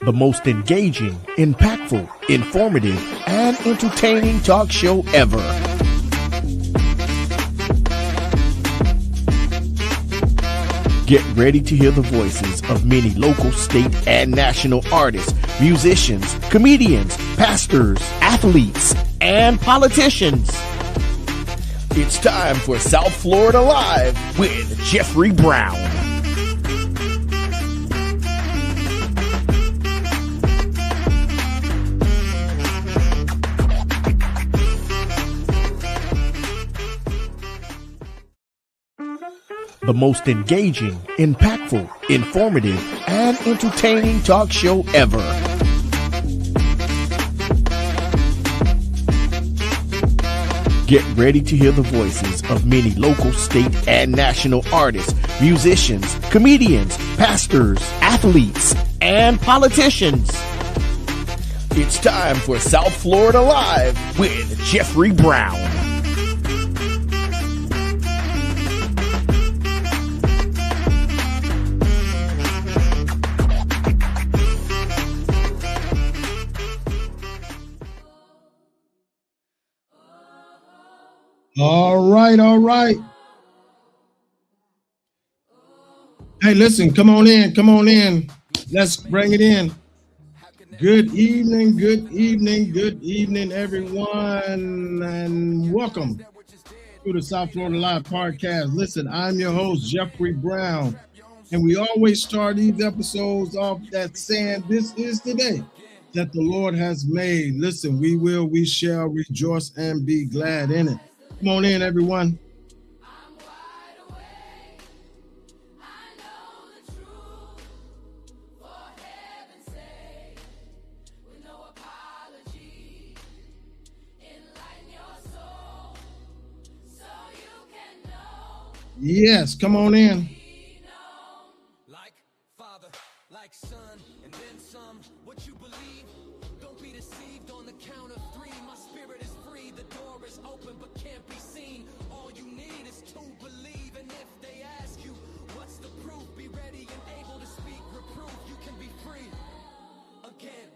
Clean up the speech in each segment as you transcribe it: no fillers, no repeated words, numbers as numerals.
The most engaging, impactful, informative, and entertaining talk show ever. Get ready to hear the voices of many local, state, and national artists, musicians, comedians, pastors, athletes, and politicians. It's time for South Florida Live with Jeffrey Brown. The most engaging, impactful, informative, and entertaining talk show ever. Get ready to hear the voices of many local, state, and national artists, musicians, comedians, pastors, athletes, and politicians. It's time for South Florida Live with Jeffrey Brown. All right. Hey, listen, come on in. Let's bring it in. Good evening, everyone, and welcome to the South Florida Live podcast. Listen, I'm your host, Jeffrey Brown, and we always start these episodes off that saying, this is the day that the Lord has made. Listen, we shall rejoice and be glad in it. Come on in, everyone. Yes, come on in. Like Father, like Son, and then some. What you believe, don't be deceived. On the count of three, my spirit is free. The door is open but can't be seen. All you need is to believe. And if they ask you, what's the proof? Be ready and able to speak reproof. You can be free again.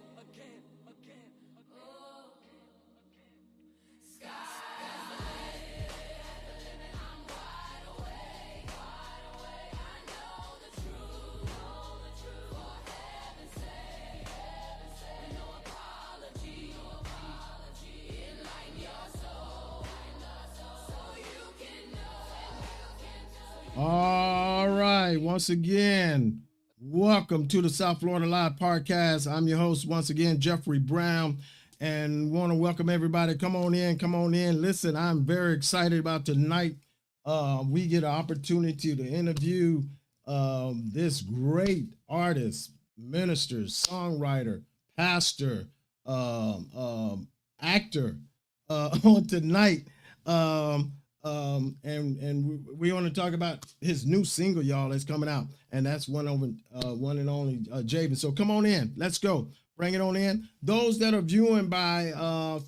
All right, once again, welcome to the South Florida Live podcast. I'm your host, once again, Jeffrey Brown, and want to welcome everybody. Come on in. Listen, I'm very excited about tonight. We get an opportunity to interview this great artist, minister, songwriter, pastor, actor on tonight. And we want to talk about his new single, y'all, that's coming out, and that's one and only Javen. So come on in, let's go, bring it on in. Those that are viewing by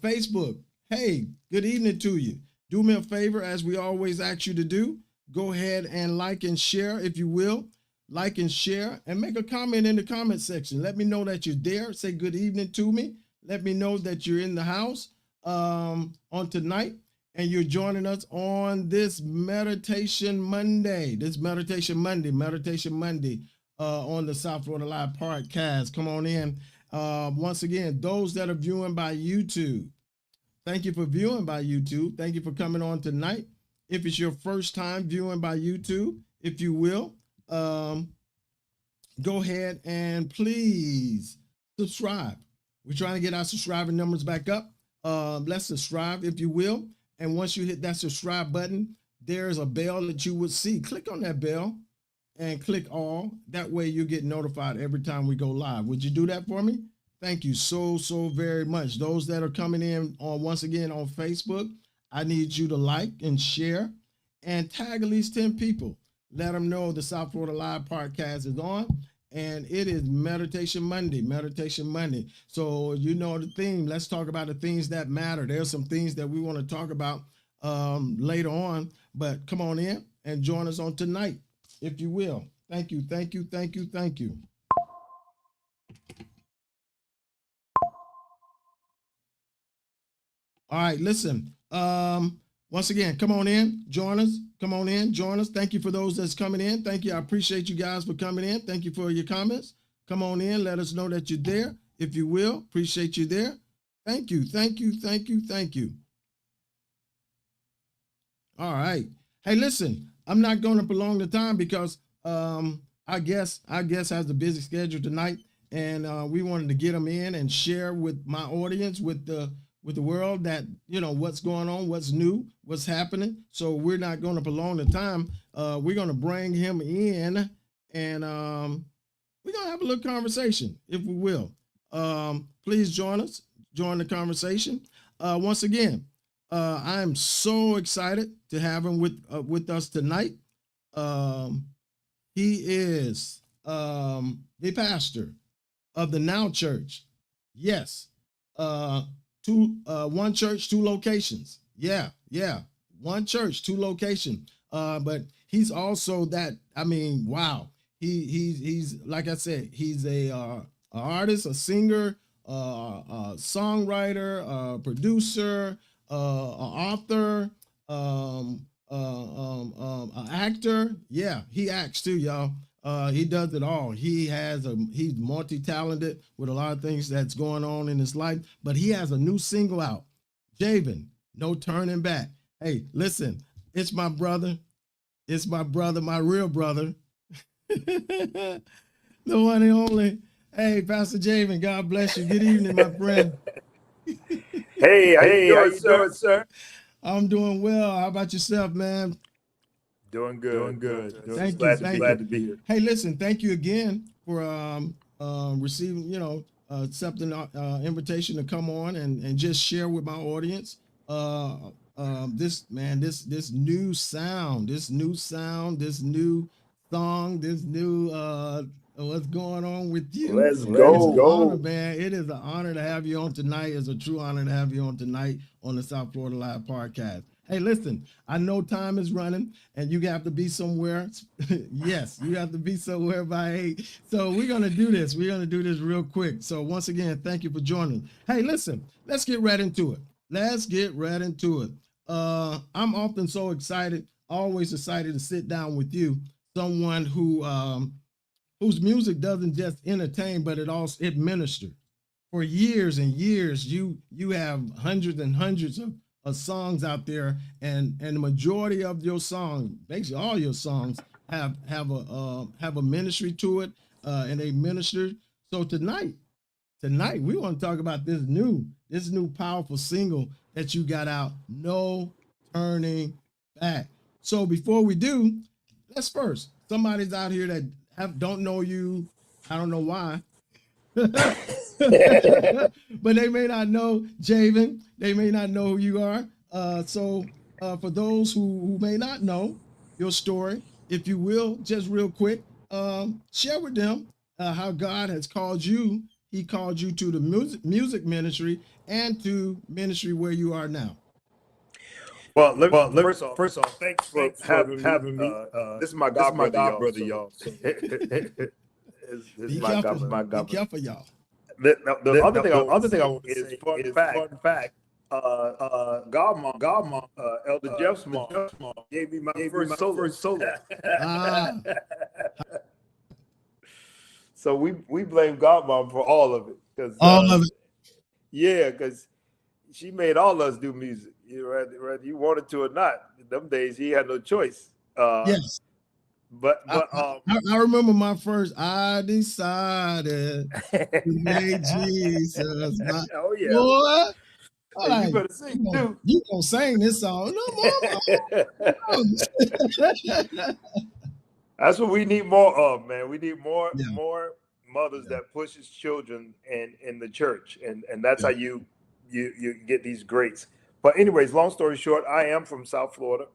Facebook, hey, good evening to you. Do me a favor, as we always ask you to do, go ahead and like and share, if you will. Like and share, and make a comment in the comment section. Let me know that you're there. Say good evening to me. Let me know that you're in the house on tonight, and you're joining us on this Meditation Monday. Meditation Monday on the South Florida Live podcast. Come on in. Once again, those that are viewing by YouTube, thank you for viewing by YouTube. Thank you for coming on tonight. If it's your first time viewing by YouTube, if you will, go ahead and please subscribe. We're trying to get our subscriber numbers back up. Let's subscribe, if you will. And once you hit that subscribe button, there's a bell that you would see. Click on that bell and click all. That way you get notified every time we go live. Would you do that for me? Thank you so very much. Those that are coming in once again on Facebook, I need you to like and share and tag at least 10 people. Let them know the South Florida Live podcast is on, and it is Meditation Monday. So you know the theme. Let's talk about the things that matter. There's some things that we want to talk about later on, but come on in and join us on tonight, if you will. Thank you. All right, listen. Once again, come on in, join us. Come on in, join us. Thank you for those that's coming in. Thank you. I appreciate you guys for coming in. Thank you for your comments. Come on in. Let us know that you're there, if you will. Appreciate you there. Thank you. Thank you. Thank you. Thank you. All right. Hey, listen. I'm not going to prolong the time because I guess has a busy schedule tonight, and we wanted to get them in and share with my audience, with the world, that what's going on, what's new, what's happening. So we're not going to prolong the time. We're going to bring him in, and we're going to have a little conversation, if we will. Please join us, join the conversation. Once again, I'm so excited to have him with us tonight. He is the pastor of the Now Church. Yes. One church, two locations. Yeah. One church, two location. But he's also that. I mean, wow. He's like I said, he's a artist, a singer, a songwriter, a producer, an author, an actor. Yeah, he acts too, y'all. He does it all. He's multi-talented with a lot of things that's going on in his life, but he has a new single out, Javen, No Turning Back. Hey, listen, it's my brother. It's my brother, my real brother. The one and only. Hey, Pastor Javen, God bless you. Good evening, my friend. Hey, how you doing, sir? I'm doing well. How about yourself, man? Doing good. Thank you. Glad to be here. Hey, listen, thank you again for receiving, accepting our invitation to come on and just share with my audience this new sound, this new song, this new what's going on with you. Let's go. Honor, man. It is an honor to have you on tonight. It's a true honor to have you on tonight on the South Florida Live podcast. Hey, listen, I know time is running and you have to be somewhere. Yes, you have to be somewhere by 8. So we're going to do this. We're going to do this real quick. So once again, thank you for joining. Hey, listen, let's get right into it. I'm often so excited, always excited to sit down with you, someone whose music doesn't just entertain, but it ministers. For years and years, you have hundreds and hundreds of songs out there, and the majority of your songs, basically all your songs, have a ministry to it, and they minister. So tonight we want to talk about this new powerful single that you got out, No Turning Back. So before we do, let's first, somebody's out here that don't know you. I don't know why. But they may not know Javen. They may not know who you are. So for those who may not know your story, if you will, just real quick, share with them how God has called you. He called you to the music ministry and to ministry where you are now. Well, first off, thanks for having me. This is my god brother, y'all. Be careful, y'all. The other thing I want to say is fun fact. Godmom, Elder Jeff's mom, gave me my first solo. So we blame Godmom for all of it. All of it. Yeah, because she made all of us do music. Whether you wanted to or not. In them days, he had no choice. Yes. But I remember my first. I decided to make Jesus my. Oh yeah. Boy, Hey, you better sing too. You gonna sing this song? No, mama. That's what we need more of, man. We need more mothers that pushes children in the church, and that's how you get these greats. But anyways, long story short, I am from South Florida.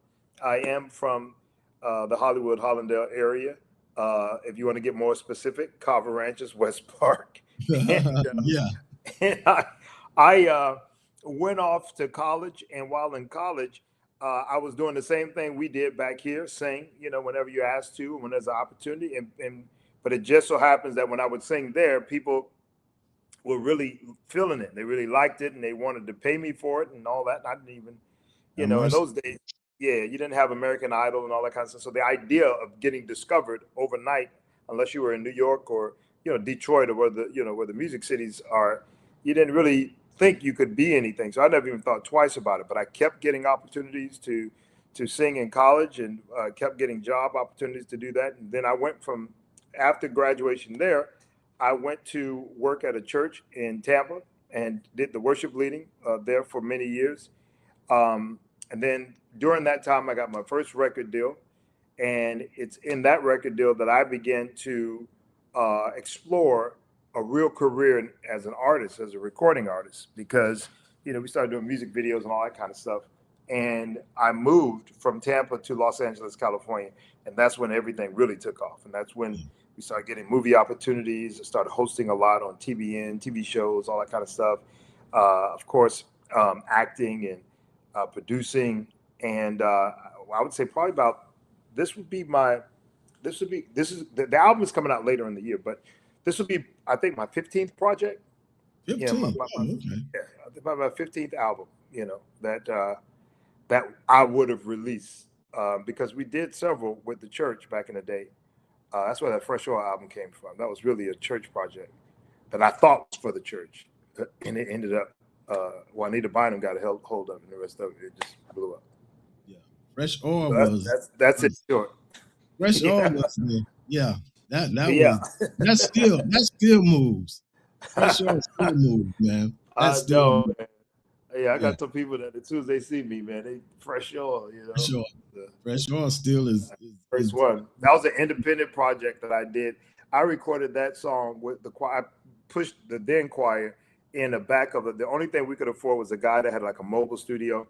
I am from the Hollywood, Hollandale area. If you want to get more specific, Carver Ranches, West Park. And I went off to college, and while in college, I was doing the same thing we did back here, sing, whenever you're asked to, when there's an opportunity. But it just so happens that when I would sing there, people were really feeling it. They really liked it, and they wanted to pay me for it and all that. And I didn't even, in those days, yeah, you didn't have American Idol and all that kind of stuff. So the idea of getting discovered overnight, unless you were in New York or Detroit, or where the music cities are, you didn't really think you could be anything. So I never even thought twice about it. But I kept getting opportunities to sing in college, and kept getting job opportunities to do that. And then I went from, after graduation there, I went to work at a church in Tampa and did the worship leading there for many years. And then during that time, I got my first record deal. And it's in that record deal that I began to explore a real career as an artist, as a recording artist, because, we started doing music videos and all that kind of stuff. And I moved from Tampa to Los Angeles, California. And that's when everything really took off. And that's when we started getting movie opportunities. I started hosting a lot on TBN, TV shows, all that kind of stuff. Of course, acting and producing. And I would say probably about, the album is coming out later in the year, but this would be, I think, my 15th project. 15. My Okay. 15th album, that I would have released, because we did several with the church back in the day. That's where that Fresh Oil album came from. That was really a church project that I thought was for the church, and it ended up, Juanita Bynum got a hold of it, and the rest of it just blew up. Yeah, Fresh Oil So that's it short. Fresh Oil was, that Yeah. was that still moves. Fresh Oil still moves, man. I know, man. Yeah, I got some people that as soon as they see me, man, they Fresh Oil, Fresh Oil still is first one. That was an independent project that I did. I recorded that song with the choir. I pushed the then choir in the back of it. The only thing we could afford was a guy that had like a mobile studio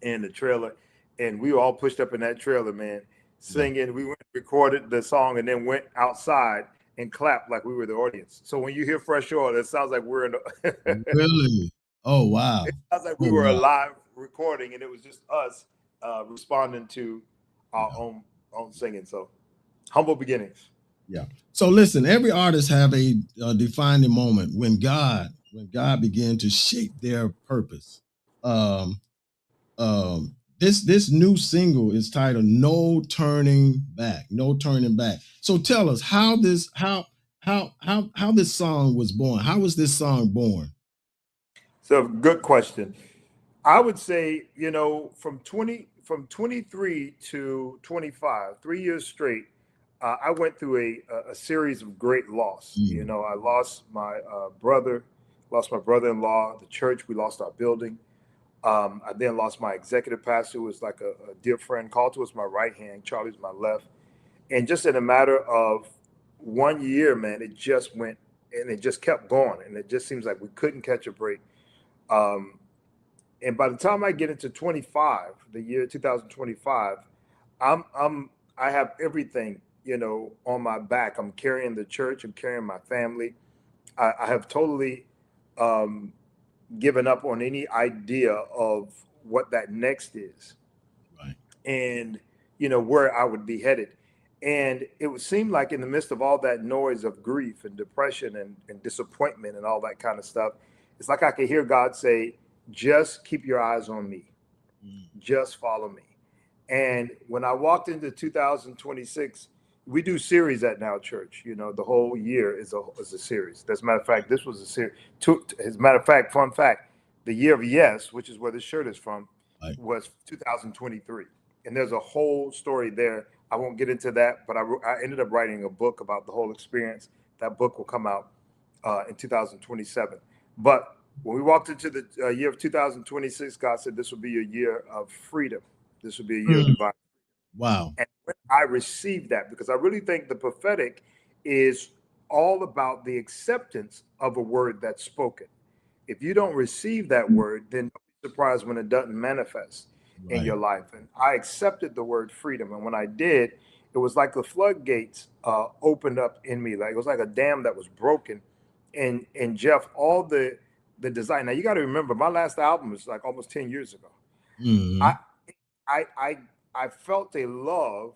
in the trailer, and we were all pushed up in that trailer, man, singing. We went and recorded the song, and then went outside and clapped like we were the audience. So when you hear Fresh Oil, it sounds like we're in the Really? Oh wow! It sounds like we were a live recording, and it was just us responding to our own singing. So humble beginnings. Yeah. So listen, every artist have a defining moment when God began to shape their purpose. This new single is titled "No Turning Back." No turning back. So tell us how this song was born. How was this song born? So good question. I would say, from 23 to 25, 3 years straight, I went through a series of great loss. I lost my brother, lost my brother-in-law, the church. We lost our building. I then lost my executive pastor, who was like a dear friend. Called to us my right hand, Charlie's my left. And just in a matter of 1 year, man, it just went, and it just kept going. And it just seems like we couldn't catch a break. And by the time I get into 25, the year 2025, I have everything, on my back. I'm carrying the church. I'm carrying my family. I have totally given up on any idea of what that next is, right? And where I would be headed. And it would seem like in the midst of all that noise of grief and depression and disappointment and all that kind of stuff, it's like I could hear God say, just keep your eyes on me. Just follow me. And when I walked into 2026, we do series at Now Church. The whole year is a series. As a matter of fact, this was a series. As a matter of fact, fun fact, the year of Yes, which is where this shirt is from, was 2023. And there's a whole story there. I won't get into that, but I ended up writing a book about the whole experience. That book will come out in 2027. But when we walked into the year of 2026, God said this will be a year of freedom. This will be a year of divine. Wow. And when I received that, because I really think the prophetic is all about the acceptance of a word that's spoken. If you don't receive that word, then don't be surprised when it doesn't manifest in your life. And I accepted the word freedom. And when I did, it was like the floodgates opened up in me. Like it was like a dam that was broken. And Jeff, all the design. Now you got to remember, my last album was like almost 10 years ago. I felt a love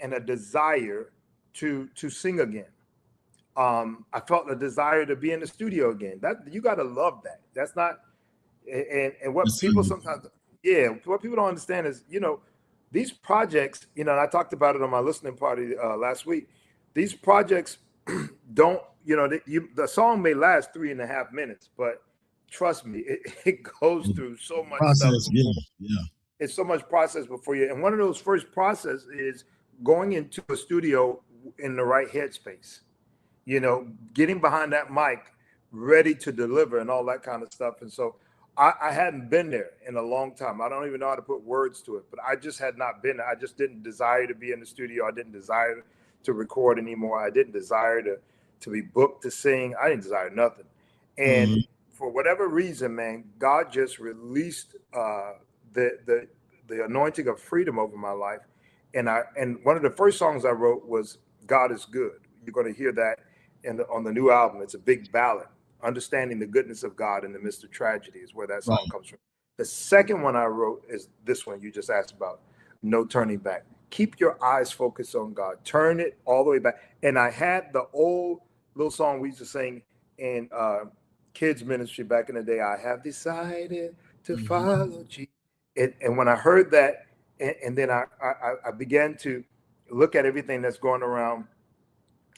and a desire to sing again. I felt a desire to be in the studio again. That you got to love that. That's not, and what people sometimes, what people don't understand is, these projects, and I talked about it on my listening party last week. These projects don't, the song may last 3.5 minutes, but trust me, it goes through so much process. stuff. Yeah. It's so much process before you. And one of those first process is going into a studio in the right headspace, getting behind that mic, ready to deliver and all that kind of stuff. And so I hadn't been there in a long time. I don't even know how to put words to it, but I just had not been there. I just didn't desire to be in the studio. I didn't desire to record anymore. I didn't desire to be booked to sing. I didn't desire nothing. And for whatever reason, man, God just released the anointing of freedom over my life. And one of the first songs I wrote was God is Good. You're going to hear that on the new album. It's a big ballad. Understanding the goodness of God in the midst of tragedy is where that song comes from. The second one I wrote is this one you just asked about, No Turning Back. Keep your eyes focused on God. Turn it all the way back. And I had the old little song we used to sing in kids ministry back in the day. I have decided to follow Jesus. And when I heard that, and then I began to look at everything that's going around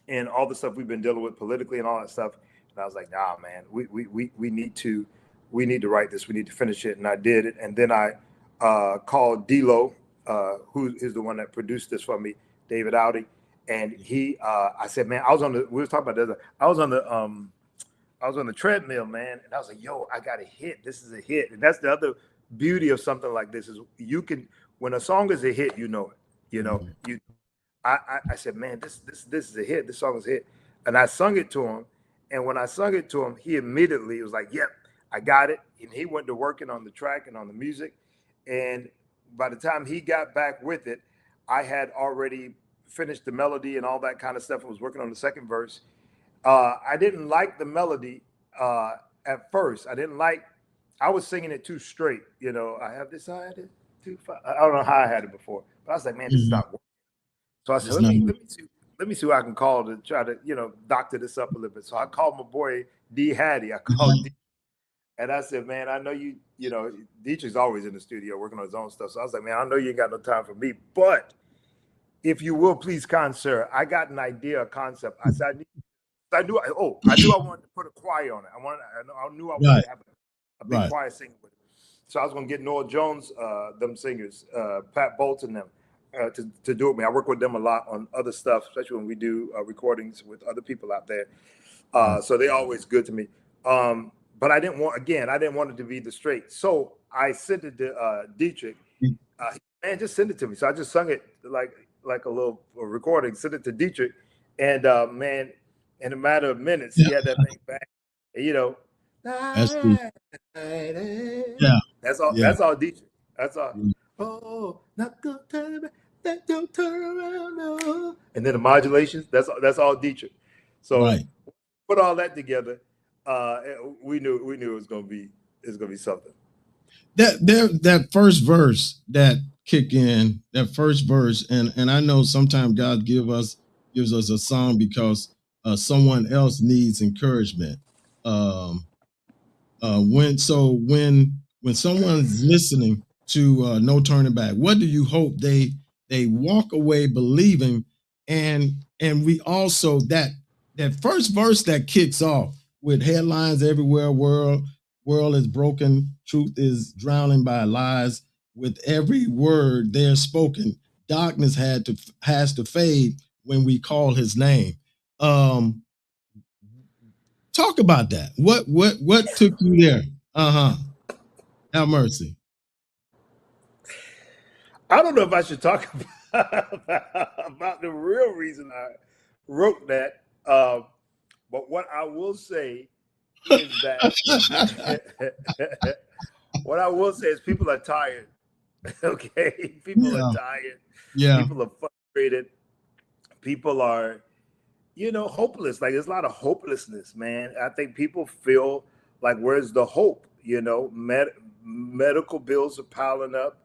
and all the stuff we've been dealing with politically and all that stuff. And I was like, nah, man, we need to write this. We need to finish it. And I did it. And then I called D-Lo, who is the one that produced this for me, David Audi. And I said, man, we were talking about this. I was on the treadmill, man. And I was like, yo, I got a hit. This is a hit. And that's the other beauty of something like this is when a song is a hit, I said, man, this is a hit. This song is a hit. And I sung it to him. And when I sung it to him, he immediately was like, yep, I got it. And he went to working on the track and on the music. And by the time he got back with it, I had already finished the melody and all that kind of stuff. I was working on the second verse. I didn't like the melody at first. I was singing it too straight. I have decided to, I don't know how I had it before, but I was like, man, this is not working. So I said, let me see what I can call to try to, doctor this up a little bit. So I called my boy D Hattie. I called D, and I said, man, I know you Dietrich's always in the studio working on his own stuff. So I was like, man, I know you ain't got no time for me, but if you will, please, kind sir, I got an idea, a concept. I said, I knew I wanted to put a choir on it. I knew I wanted to have a big choir singing with it. So I was going to get Noel Jones, them singers, Pat Bolton, them. To do it with me. I work with them a lot on other stuff, especially when we do recordings with other people out there. So they're always good to me. But I didn't want it to be the straight. So I sent it to Dietrich. Man, just send it to me. So I just sung it like a little recording, sent it to Dietrich. And man, in a matter of minutes, he had that thing back. And, that's cool. That's all. That's all Dietrich. That's all. Oh, not gonna turn back. Don't turn around, no. And then the modulations, that's all Dietrich. So put all that together, we knew it was gonna be something. That first verse that kick in, that first verse, and I know sometimes God gives us a song because someone else needs encouragement. When someone's listening to No Turning Back, what do you hope they walk away believing? And we also that first verse that kicks off with headlines everywhere, world is broken, truth is drowning by lies, with every word there spoken, darkness has to fade when we call his name. Talk about that. What took you there? Have mercy. I don't know if I should talk about the real reason I wrote that. But what I will say is that people are tired. Okay. People are tired. Yeah. People are frustrated. People are, hopeless. Like there's a lot of hopelessness, man. I think people feel like, where's the hope? Medical bills are piling up.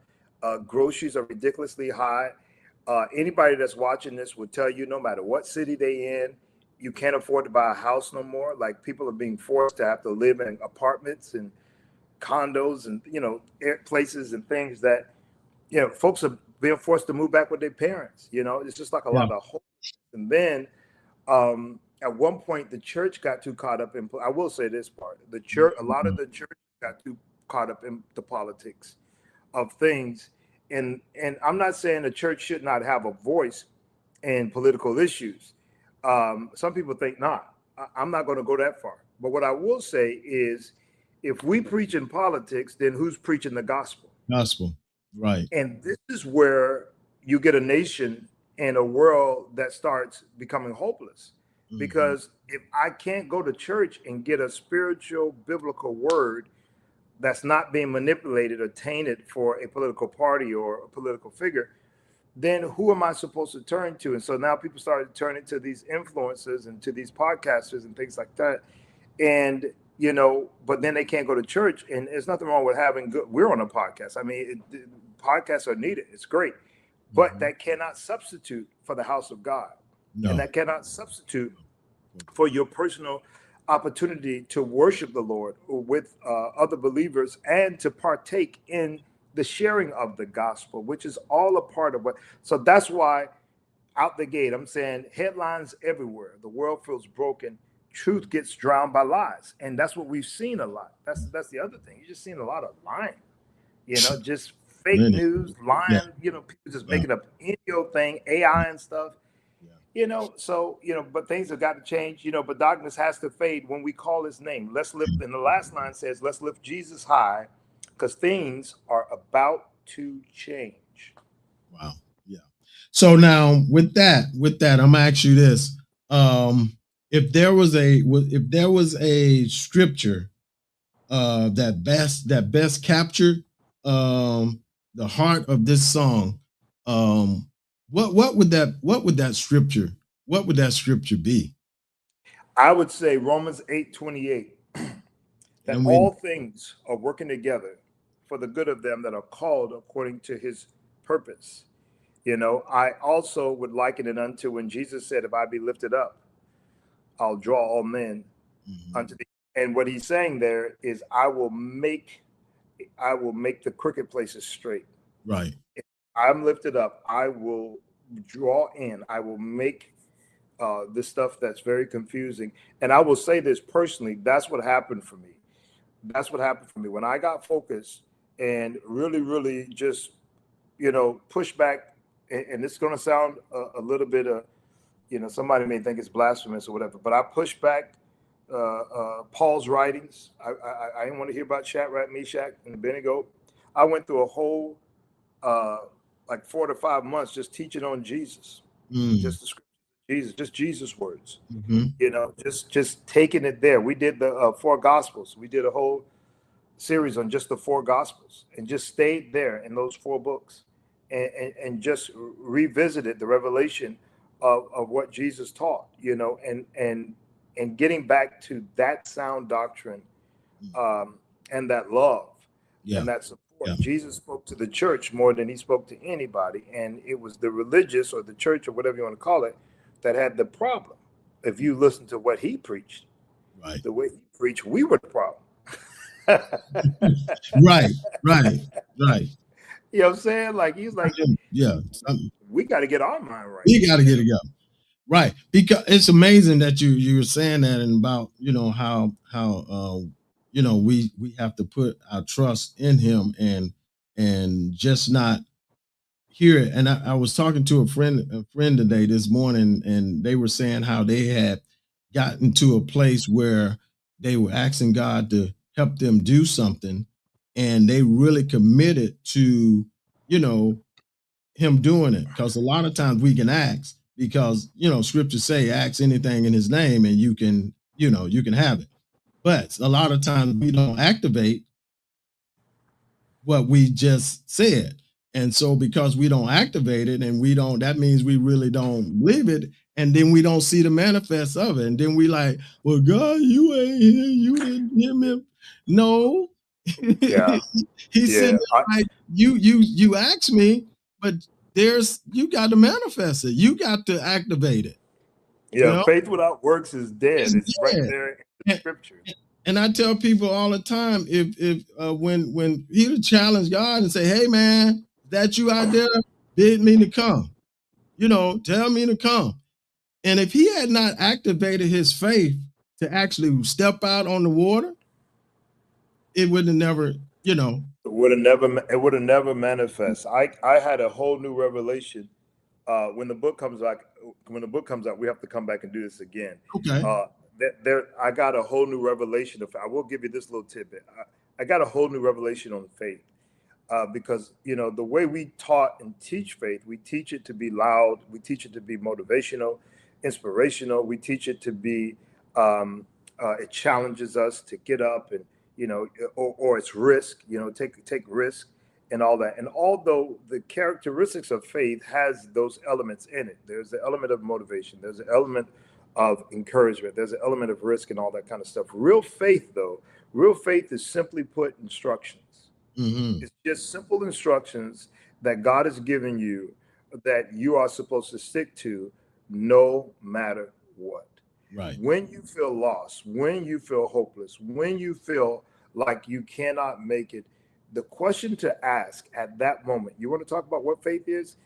Groceries are ridiculously high. Anybody that's watching this will tell you, no matter what city they in, you can't afford to buy a house no more. Like people are being forced to have to live in apartments and condos and, places and things that, folks are being forced to move back with their parents. It's just like a lot of hope. And then at one point, the church got too caught up in, I will say this part, the church, a lot of the church got too caught up in the politics of things. And I'm not saying the church should not have a voice in political issues. Some people think not. I'm not going to go that far. But what I will say is, if we preach in politics, then who's preaching the gospel? Gospel, right. And this is where you get a nation and a world that starts becoming hopeless. Because if I can't go to church and get a spiritual biblical word that's not being manipulated or tainted for a political party or a political figure, then who am I supposed to turn to? And so now people started turning to these influencers and to these podcasters and things like that. And, but then they can't go to church. And there's nothing wrong with having we're on a podcast. I mean, podcasts are needed. It's great. But that cannot substitute for the house of God. No. And that cannot substitute for your personal opportunity to worship the Lord with other believers and to partake in the sharing of the gospel, which is all a part of what. So that's why out the gate, I'm saying headlines everywhere. The world feels broken. Truth gets drowned by lies. And that's what we've seen a lot. That's the other thing. You've just seen a lot of lying, just fake news, lying, people just making up any old thing, AI and stuff. But things have got to change, but darkness has to fade when we call his name. Let's lift, and the last line says, let's lift Jesus high, because things are about to change. Wow. Yeah. So now with that, I'm gonna ask you this. If there was a scripture that best captured the heart of this song, what would that scripture be? I would say Romans 8:28, that all things are working together for the good of them that are called according to his purpose. I also would liken it unto when Jesus said, if I be lifted up, I'll draw all men unto thee. And what he's saying there is, I will make the crooked places straight. Right. If I'm lifted up, I will draw in, I will make this stuff that's very confusing. And I will say this personally, that's what happened for me. When I got focused and really, really just, push back, and it's going to sound a little bit of, somebody may think it's blasphemous or whatever, but I pushed back Paul's writings. I didn't want to hear about Shadrach, Meshach, and Abednego. I went through a whole like 4 to 5 months just teaching on Jesus, just the scripture, Jesus, just Jesus words. Just taking it there. We did the 4 Gospels. We did a whole series on just the 4 Gospels, and just stayed there in those 4 books, and just revisited the revelation of what Jesus taught. And getting back to that sound doctrine, and that love, and that support. Yeah. Jesus spoke to the church more than he spoke to anybody. And it was the religious or the church or whatever you want to call it that had the problem. If you listen to what he preached, right, the way he preached, we were the problem. Right. You know what I'm saying? Like, he's like, we got to get our mind right. We got to get it going. Right. Because it's amazing that you were saying that, and about, how we have to put our trust in him and just not hear it. And I was talking to a friend today this morning, and they were saying how they had gotten to a place where they were asking God to help them do something, and they really committed to, him doing it. Because a lot of times we can ask, because, scriptures say, ask anything in his name and you can have it. But a lot of times we don't activate what we just said. And so because we don't activate it, and that means we really don't believe it. And then we don't see the manifest of it. And then we like, well, God, you ain't here. You didn't hear me. No. Yeah. He said, like, you asked me, but you got to manifest it. You got to activate it. Yeah, You know? faith without works is dead. It's right dead. there in the scripture. And I tell people all the time, if when Peter challenged God and say, "Hey man, that you out there, bid me to come, you know, tell me to come." And if he had not activated his faith to actually step out on the water, it would have never, you know. It would have never manifest. I had a whole new revelation. When the book comes out, we have to come back and do this again. Okay. I got a whole new revelation I will give you this little tidbit. I got a whole new revelation on faith, because the way we taught and teach faith, we teach it to be loud, we teach it to be motivational, inspirational, we teach it to be it challenges us to get up and or it's risk, take risk and all that. And although the characteristics of faith has those elements in it, there's the element of motivation, there's an element of encouragement, there's an element of risk and all that kind of stuff. Real faith is simply put instructions. Mm-hmm. It's just simple instructions that God has given you that you are supposed to stick to no matter what. Right. When you feel lost, when you feel hopeless, when you feel like you cannot make it, the question to ask at that moment, you want to talk about what faith is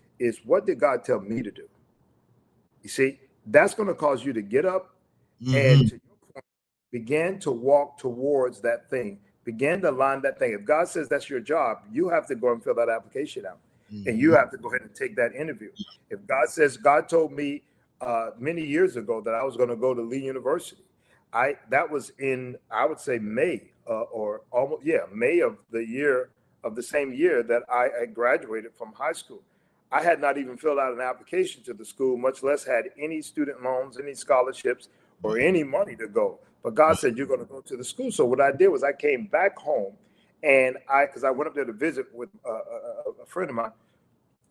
what did God tell me to do? You see, that's going to cause you to get up and to your point, begin to walk towards that thing, begin to line that thing. If God says that's your job, you have to go and fill that application out and you have to go ahead and take that interview. If God says, God told me many years ago that I was going to go to Lee University, that was in, I would say May May of the same year that I graduated from high school. I had not even filled out an application to the school, much less had any student loans, any scholarships, or any money to go. But God said, you're going to go to the school. So what I did was I came back home and because I went up there to visit with a friend of mine,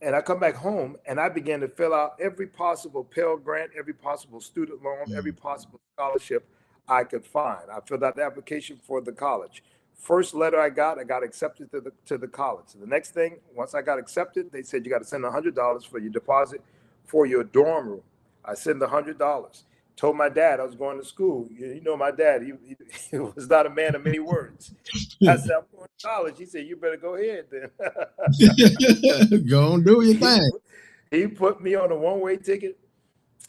and I come back home and I began to fill out every possible Pell Grant, every possible student loan, every possible scholarship I could find. I filled out the application for the college. First letter I got accepted to the college. So the next thing, once I got accepted, they said you got to send $100 for your deposit for your dorm room. I sent $100. Told my dad I was going to school. You know, my dad, he was not a man of many words. I said, I'm going to college. He said, you better go ahead then. Go and do your thing. He put me on a one-way ticket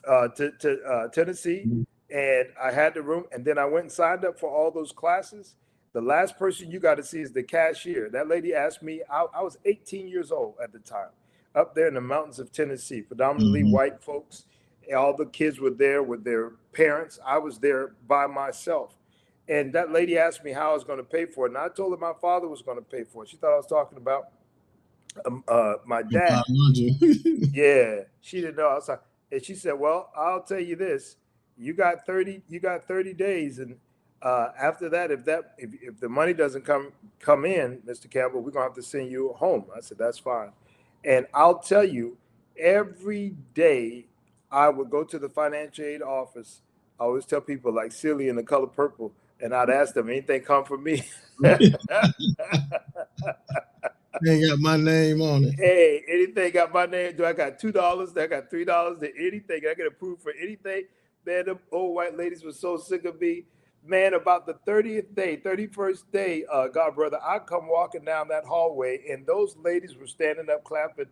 to Tennessee, and I had the room. And then I went and signed up for all those classes. The last person you got to see is the cashier. That lady asked me, I was 18 years old at the time, up there in the mountains of Tennessee, predominantly white folks. All the kids were there with their parents. I was there by myself. And that lady asked me how I was going to pay for it. And I told her my father was going to pay for it. She thought I was talking about my dad. Yeah, she didn't know. I was like, and she said, well, I'll tell you this. You got 30 days. And after that, if the money doesn't come in, Mr. Campbell, we're going to have to send you home. I said, that's fine. And I'll tell you, every day I would go to the financial aid office. I always tell people like Celia in The Color Purple, and I'd ask them, anything come from me? They got my name on it. Hey, anything got my name? Do I got $2? Do I got $3? Do anything? I get approved for anything? Man, them old white ladies were so sick of me. Man, about the 31st day, God, brother, I come walking down that hallway, and those ladies were standing up, clapping,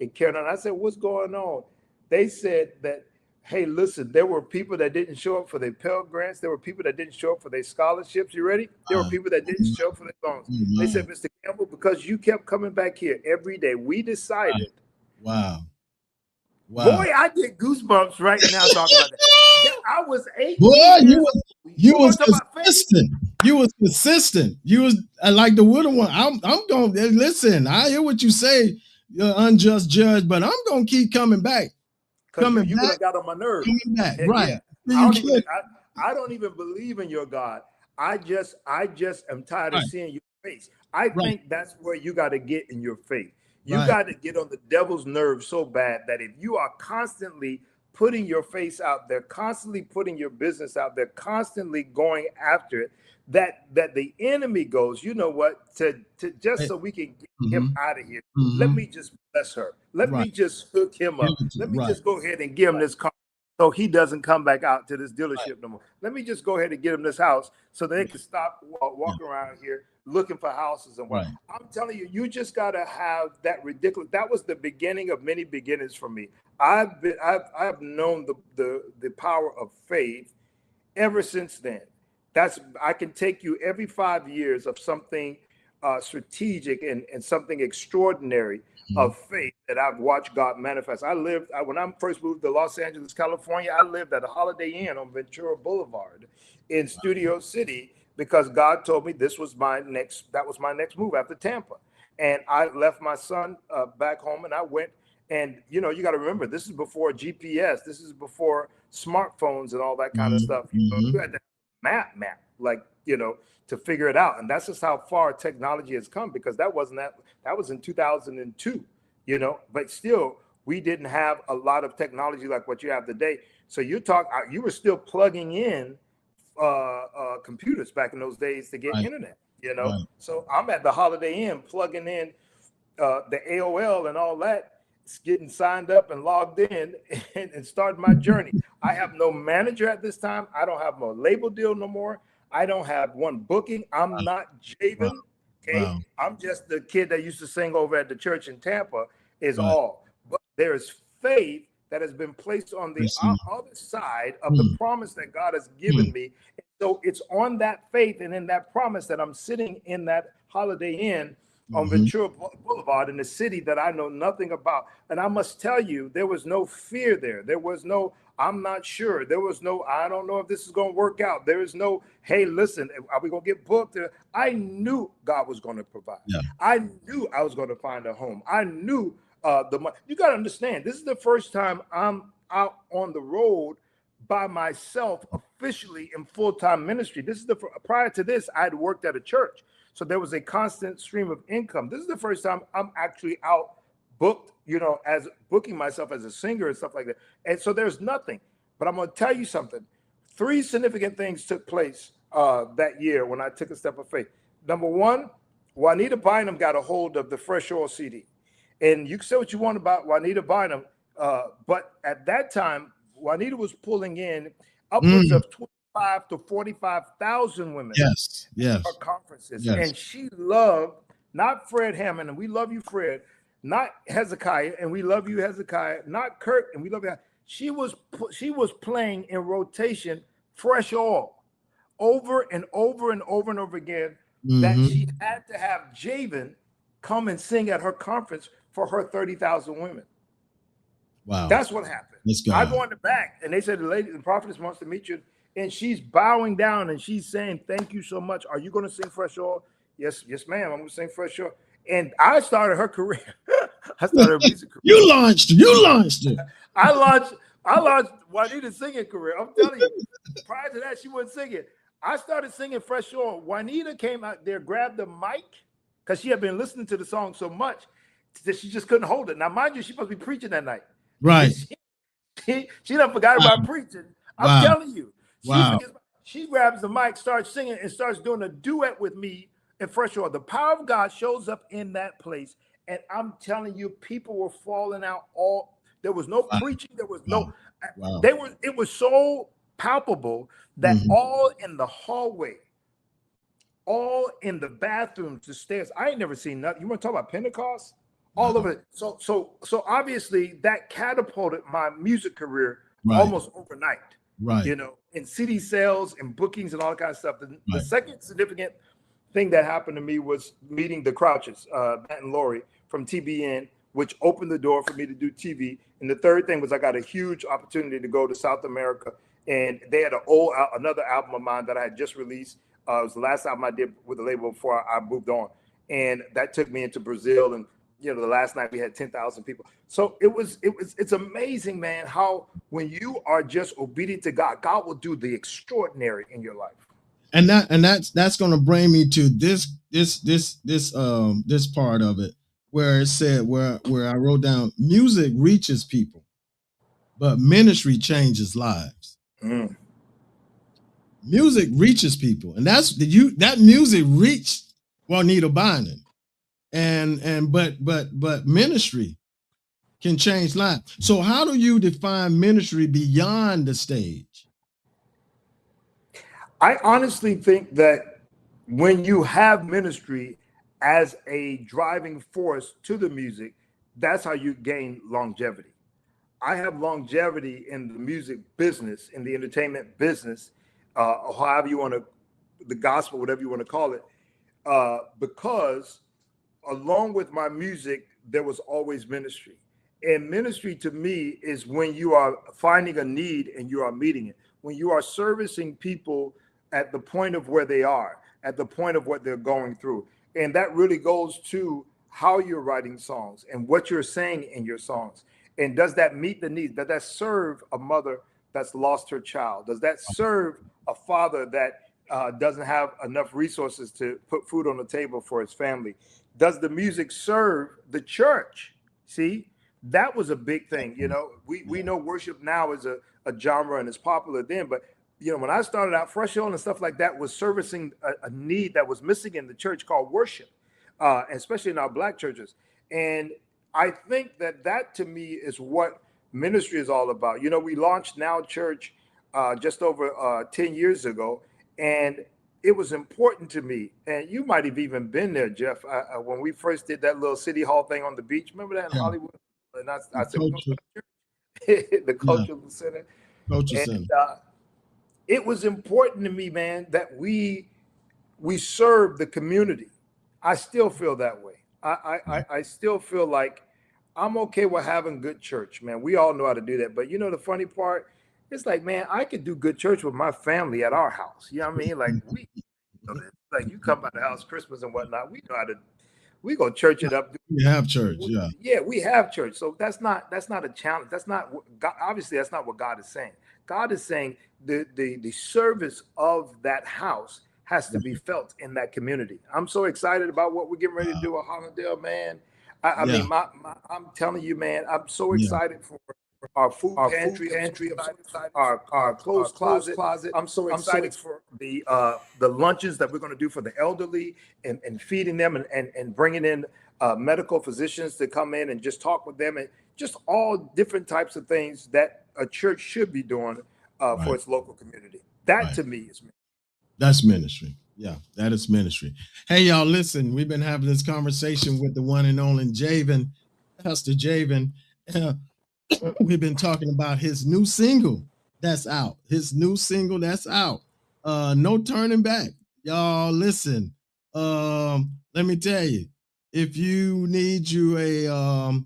and carrying on. I said, what's going on? They said that, hey, listen, there were people that didn't show up for their Pell Grants. There were people that didn't show up for their scholarships. You ready? There were people that didn't show up for their loans. They said, Mr. Campbell, because you kept coming back here every day, we decided. Wow. Boy, I get goosebumps right now talking about that. I was 18. Boy, you was consistent. You was consistent. You was like the wooden one. I'm going to listen. I hear what you say, unjust judge, but I'm going to keep coming back. You got on my nerves. Coming back, and, right. Yeah, I don't even believe in your God. I just am tired of seeing your face. I think that's where you got to get in your faith. You got to get on the devil's nerves so bad that if you are constantly putting your face out there, constantly putting your business out there, constantly going after it, that the enemy goes, you know what, to just so we can get him out of here. Let me just bless her. Let me just hook him up. Let me just go ahead and give him this car. so he doesn't come back out to this dealership no more. Let me just go ahead and get him this house so they can stop walking around here looking for houses and what. I'm telling you, you just got to have that ridiculous. That was the beginning of many beginnings for me. I've known the power of faith ever since then. I can take you every 5 years of something strategic and something extraordinary of faith that I've watched God manifest. When I first moved to Los Angeles, California, I lived at a Holiday Inn on Ventura Boulevard in Studio City because God told me that was my next move after Tampa. And I left my son back home and I went, and you got to remember, this is before GPS, this is before smartphones and all that kind of stuff. You had to map, like, to figure it out. And that's just how far technology has come, because that was in 2002, but still we didn't have a lot of technology like what you have today. So you were still plugging in computers back in those days to get internet, So I'm at the Holiday Inn plugging in the AOL and all that, getting signed up and logged in and starting my journey. I have no manager at this time. I don't have no label deal no more. I don't have one booking. I'm not Javen. Okay. I'm just the kid that used to sing over at the church in Tampa is all. But there is faith that has been placed on the other side of the promise that God has given me. So it's on that faith and in that promise that I'm sitting in that Holiday Inn on Ventura Boulevard in the city that I know nothing about. And I must tell you, there was no fear there. There was no, I'm not sure. There was no, I don't know if this is going to work out. There is no, hey, listen, are we going to get booked? I knew God was going to provide. I knew I was going to find a home. I knew the money. You got to understand, this is the first time I'm out on the road by myself officially in full-time ministry. This is prior to this, I had worked at a church. So there was a constant stream of income. This is the first time I'm actually out booked, as booking myself as a singer and stuff like that. And so there's nothing. But I'm going to tell you something. 3 significant things took place that year when I took a step of faith. Number one, Juanita Bynum got a hold of the Fresh Oil CD. And you can say what you want about Juanita Bynum, but at that time, Juanita was pulling in upwards of 25 to 45,000 women. Yes. Her conferences. And she loved not Fred Hammond, and we love you, Fred, not Hezekiah, and we love you, Hezekiah, not Kurt, and we love you. She was playing in rotation Fresh Oil over and over and over and over again, that she had to have Javen come and sing at her conference for her 30,000 women. Wow. That's what happened. I go in the back and they said, the prophetess wants to meet you. And she's bowing down and she's saying, thank you so much. Are you going to sing Fresh Oil? Yes, ma'am. I'm going to sing Fresh Oil. And I started her career. I started her music career. You launched it. I launched Juanita's singing career. I'm telling you, prior to that, she wasn't singing. I started singing Fresh Oil. Juanita came out there, grabbed the mic, because she had been listening to the song so much that she just couldn't hold it. Now, mind you, she must be preaching that night. Right. She done forgot about preaching. I'm telling you. She grabs the mic, starts singing, and starts doing a duet with me in Fresh Oil. The power of God shows up in that place. And I'm telling you, people were falling out. There was no preaching. There was no, it was so palpable that all in the hallway, all in the bathrooms, the stairs, I ain't never seen nothing. You want to talk about Pentecost? All of it. So obviously that catapulted my music career almost overnight. Right. In CD sales and bookings and all that kind of stuff. The second significant thing that happened to me was meeting the Crouches, Matt and Lori from TBN, which opened the door for me to do TV. And the third thing was I got a huge opportunity to go to South America, and they had another album of mine that I had just released. It was the last album I did with the label before I moved on, and that took me into Brazil. And the last night we had 10,000 people. So it's amazing, man, how when you are just obedient to God, God will do the extraordinary in your life. And that's going to bring me to this part of it, where it said, where I wrote down, music reaches people, but ministry changes lives. Music reaches people, and that music reached Juanita Bynum, but ministry can change lives. So how do you define ministry beyond the stage? I honestly think that when you have ministry as a driving force to the music, that's how you gain longevity. I have longevity in the music business, in the entertainment business, however you want to, the gospel, whatever you want to call it, because along with my music, there was always ministry. And ministry to me is when you are finding a need and you are meeting it, when you are servicing people at the point of where they are, at the point of what they're going through. And that really goes to how you're writing songs and what you're saying in your songs. And does that meet the needs? Does that serve a mother that's lost her child? Does that serve a father that doesn't have enough resources to put food on the table for his family? Does the music serve the church? See, that was a big thing. You know, we know worship now is a genre and it's popular then, but you know, when I started out, Fresh Oil and stuff like that was servicing a need that was missing in the church called worship, especially in our Black churches. And I think that to me is what ministry is all about. You know, we launched Now Church just over 10 years ago, and it was important to me. And you might have even been there, Jeff, when we first did that little city hall thing on the beach. Remember that in Hollywood? And I said, the cultural center. Cultural center. It was important to me, man, that we serve the community. I still feel that way. I still feel like I'm okay with having good church, man. We all know how to do that. But you know, the funny part, it's like, man, I could do good church with my family at our house. You know what I mean? Like like you come by the house Christmas and whatnot. We know how to. We go church it up. We have church, yeah, we have church. So that's not a challenge. That's not what God, obviously that's not what God is saying. God is saying the service of that house has to be felt in that community. I'm so excited about what we're getting ready to do at Hollandale, man. I mean, I'm telling you, man, I'm so excited for our food pantry, our clothes closet. I'm so excited for the lunches that we're going to do for the elderly and feeding them and bringing in medical physicians to come in and just talk with them, and just all different types of things that a church should be doing for its local community. That to me is ministry. That's ministry. Yeah, that is ministry. Hey, y'all, listen, we've been having this conversation with the one and only Javen, Pastor Javen. We've been talking about his new single that's out. No turning back. Y'all, listen. Let me tell you, if you need you a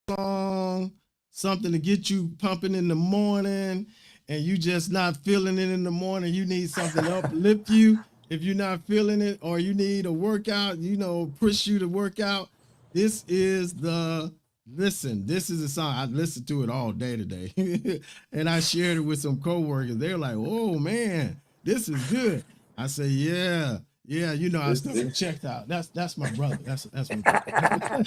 song, something to get you pumping in the morning, and you just not feeling it in the morning, you need something to uplift you. If you're not feeling it, or you need a workout, push you to work out, this is the song. I listened to it all day today. And I shared it with some coworkers. They're like, oh man, this is good. I say, yeah, I still checked out. That's my brother. That's my brother.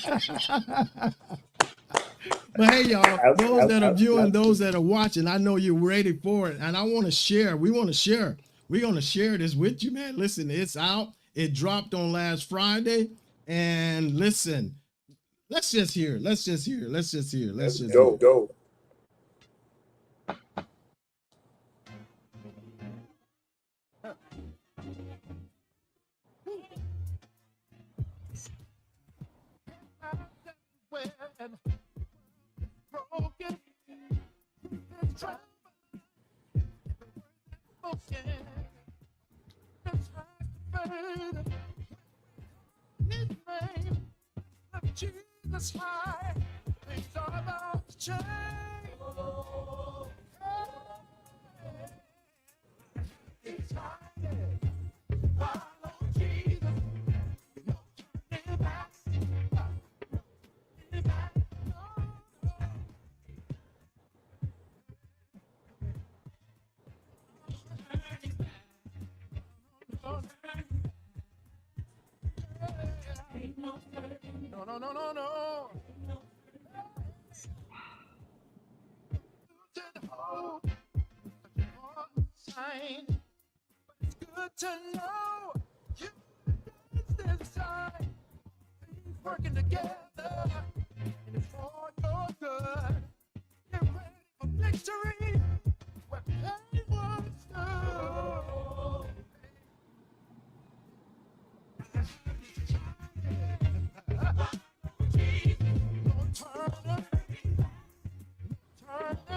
But hey, y'all, those that are viewing, those that are watching, I know you're ready for it. And I want to share. We want to share. We're going to share this with you, man. Listen, it's out. It dropped on last Friday. And listen, let's just hear. Go. Broken, Jesus high, things are about to change. It's high. Follow Jesus. No turning back. No. It's good to know you inside. Things working together. It's for your good. Get ready for victory. Where pain once stood. Don't turn up. Turn up.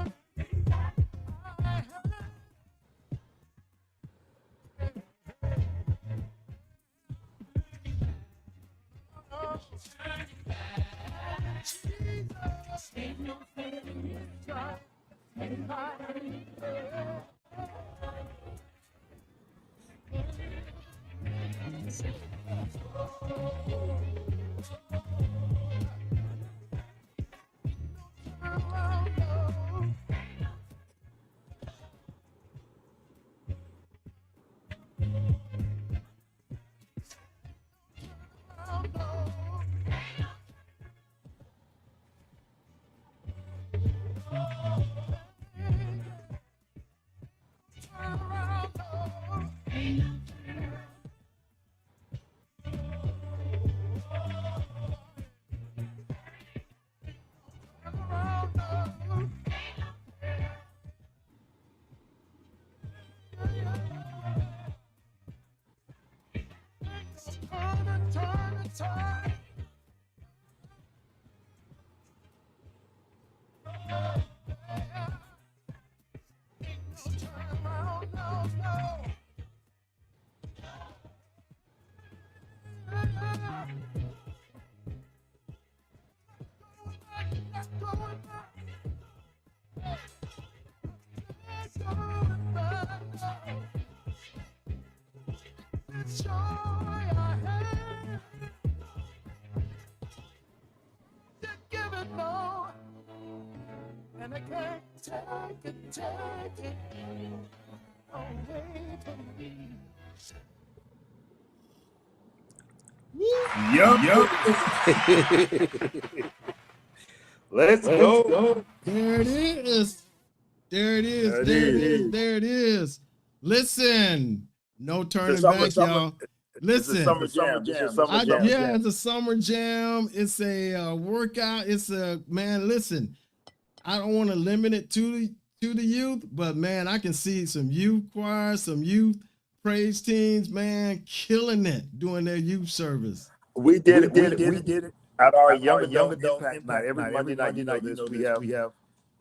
Turn. And I can't take it away from me. Yup. Let's go. There it is. There it is. There it is. Listen, no turning back, y'all. Listen, Summer jam. Yeah, it's a summer jam. It's a workout. It's a man. Listen, I don't want to limit it to the youth, but man, I can see some youth choirs, some youth praise teams, man, killing it doing their youth service. We did it at our young adult impact night. Every Monday night, you know this, we have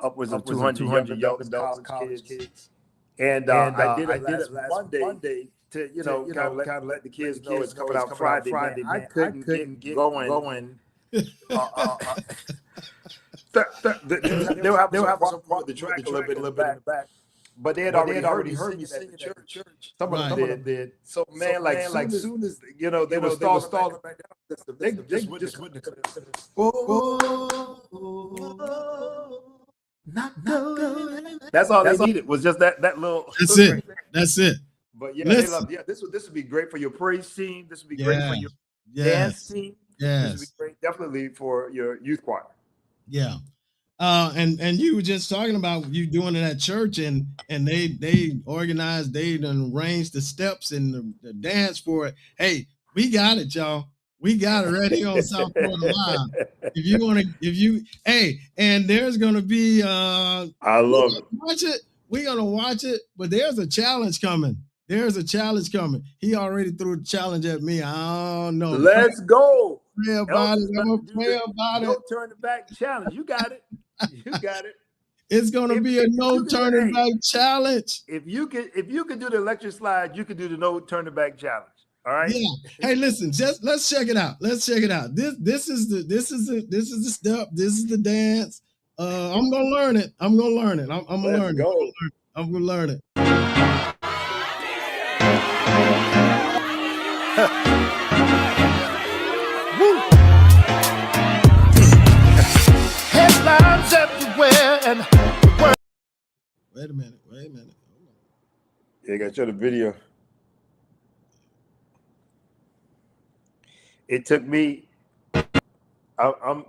upwards of 200 young adults, college kids. And I did it last Monday to kind of let the kids know it's coming out Friday. Man, I couldn't get going. They'll have some part of the track a little bit in the back. But they had already heard me sing at church. Some of them did. So man, like soon as they were stalling back down, they just wouldn't. That's all they needed was just that little. That's it. But yeah, they love. Yeah, this would be great for your praise team. This would be great for your dance team. This would be great, definitely for your youth choir. Yeah. And you were just talking about you doing it at church, and they organized, they done arranged the steps and the dance for it. Hey, we got it, y'all. We got it right here on South Florida Live. And there's gonna be I love it. Watch it. We're gonna watch it, but there's a challenge coming. He already threw the challenge at me. I don't know. Let's go. Pray about it. I'm gonna pray about it. No turning back challenge. You got it. It's gonna be a no turning back challenge. If you could do the electric slide, you could do the no turning back challenge. All right. Yeah. Hey, listen. Just let's check it out. This is the step. This is the dance. I'm gonna learn it. I'm gonna learn it. I'm gonna learn it. Headlines everywhere and Wait a minute. Yeah, I gotta show the video. It took me. I'm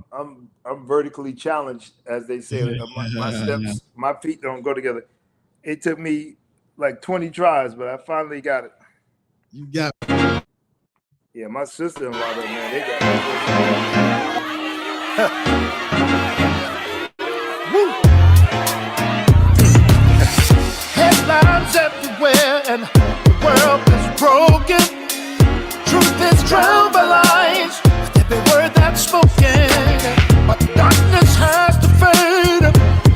vertically challenged, as they say. My steps, my feet don't go together. It took me like 20 tries, but I finally got it. You got it. Yeah, my sister-in-law, man, they got it. Headlines everywhere and the world is broken. Truth is drowned by lies with every word that's spoken. But darkness has to fade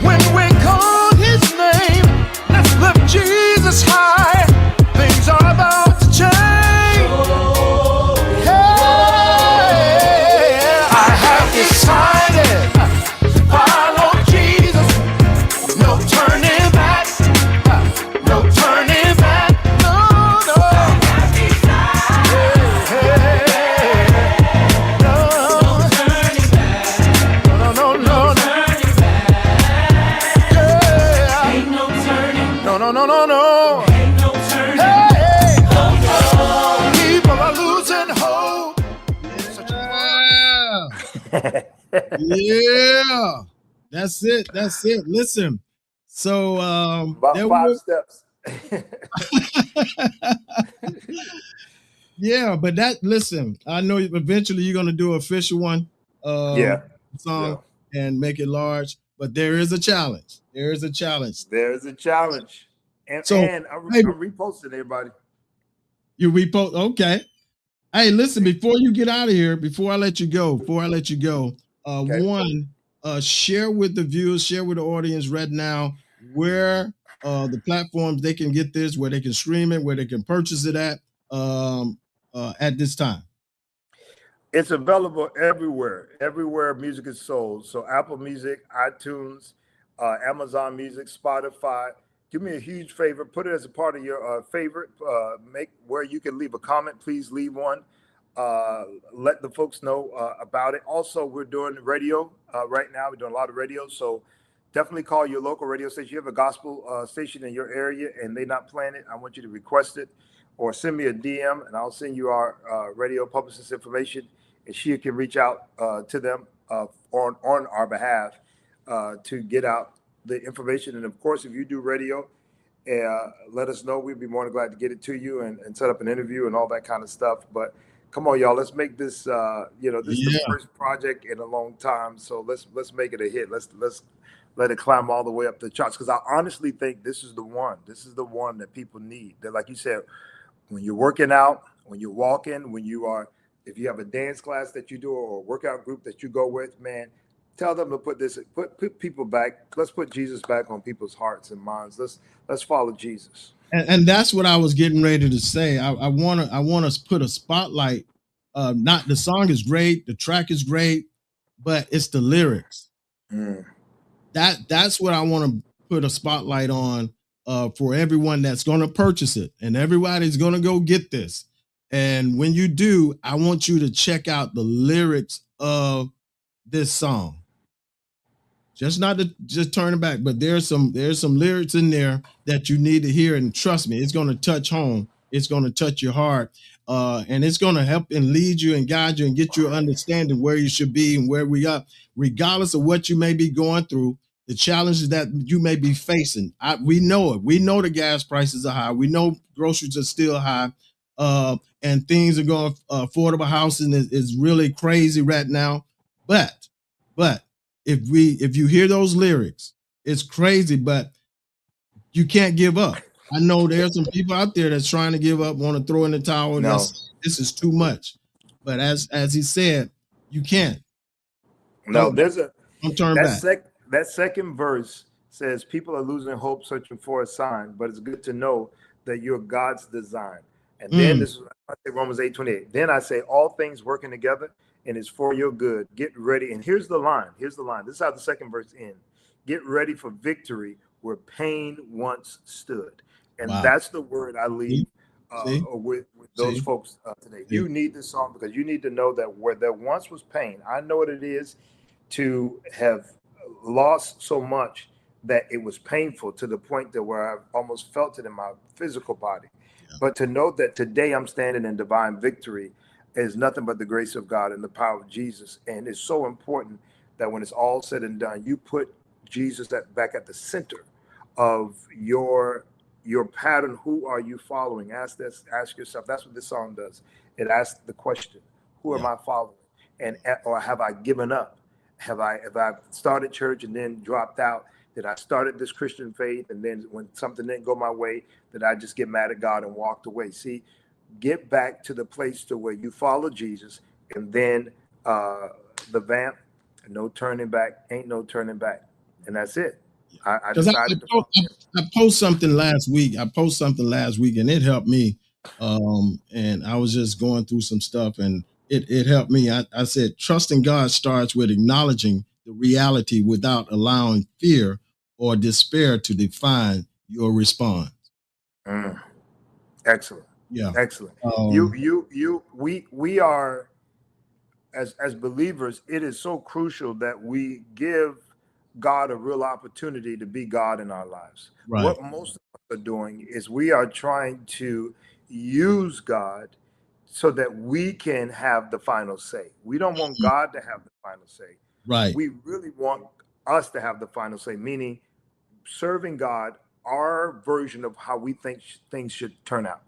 when we call his name. Let's lift Jesus high. Things are about to change. Hey, I have decided to follow Jesus. No turning back. No turning back. No, no. No, no, no. No, no, no. Hey, people are losing hope. Such a Yeah. That's it. That's it. Listen. So About there 5 was, steps. yeah, but that listen, I know eventually you're gonna do an official one Yeah. song and make it large, but there is a challenge. There is a challenge. There's a challenge. And, So, I'm hey, reposting everybody. you repost, okay. Hey, listen, before you get out of here, before I let you go, Okay. one, share with the viewers, share with the audience right now where the platforms they can get this, where they can stream it, where they can purchase it at this time. It's available everywhere music is sold. So Apple Music, iTunes, Amazon Music, Spotify. Do me a huge favor, put it as a part of your favorite. Make where you can leave a comment. Please leave one. Let the folks know about it. Also, we're doing radio right now. We're doing a lot of radio, so definitely call your local radio station. You have a gospel station in your area and they're not playing it, I want you to request it, or send me a DM and I'll send you our radio publicist information, and she can reach out to them on our behalf to get out the information. And of course, if you do radio, let us know. We'd be more than glad to get it to you and set up an interview and all that kind of stuff. But come on, y'all, let's make this. This is the first project in a long time, so let's make it a hit. Let's let it climb all the way up the charts, because I honestly think this is the one. This is the one that people need. That, like you said, when you're working out, when you're walking, if you have a dance class that you do or a workout group that you go with, man, tell them to put people back. Let's put Jesus back on people's hearts and minds. Let's follow Jesus. And that's what I was getting ready to say. I want to put a spotlight. Not the song is great, the track is great, but it's the lyrics. That's what I want to put a spotlight on for everyone that's going to purchase it, and everybody's going to go get this. And when you do, I want you to check out the lyrics of this song. Just not to just turn it back, but there's some lyrics in there that you need to hear, and trust me, it's going to touch home. It's going to touch your heart, and it's going to help and lead you and guide you and get you understanding where you should be and where we are, regardless of what you may be going through, the challenges that you may be facing. We know it. We know the gas prices are high. We know groceries are still high, and things are going. Affordable housing is really crazy right now. But if you hear those lyrics, it's crazy, but you can't give up. I know there's some people out there that's trying to give up, want to throw in the towel. No. This is too much. But as he said, you can't. No, don't turn back. That second verse says people are losing hope, searching for a sign, but it's good to know that you're God's design. And then this is I say Romans 8:28. Then I say all things working together and it's for your good. Get ready. And here's the line. This is how the second verse ends. Get ready for victory where pain once stood. And that's the word I leave with those folks today. You need this song because you need to know that where there once was pain, I know what it is to have lost so much that it was painful to the point that where I almost felt it in my physical body. Yeah. But to know that today I'm standing in divine victory is nothing but the grace of God and the power of Jesus. And it's so important that when it's all said and done, you put Jesus back at the center of your pattern. Who are you following? Ask yourself. That's what this song does. It asks the question, who am I following? Or have I given up? Have I started church and then dropped out? That I started this Christian faith, and then when something didn't go my way, that I just get mad at God and walked away. See, get back to the place to where you follow Jesus, and then the vamp, no turning back, ain't no turning back, and that's it. I decided I posted something last week. And it helped me. And I was just going through some stuff, and it helped me. I said, trusting God starts with acknowledging the reality without allowing fear or despair to define your response. Excellent. Yeah. Excellent. We are, as believers, it is so crucial that we give God a real opportunity to be God in our lives. Right. What most of us are doing is we are trying to use God so that we can have the final say. We don't want God to have the final say. Right. We really want us to have the final say, meaning serving God, our version of how we think things should turn out.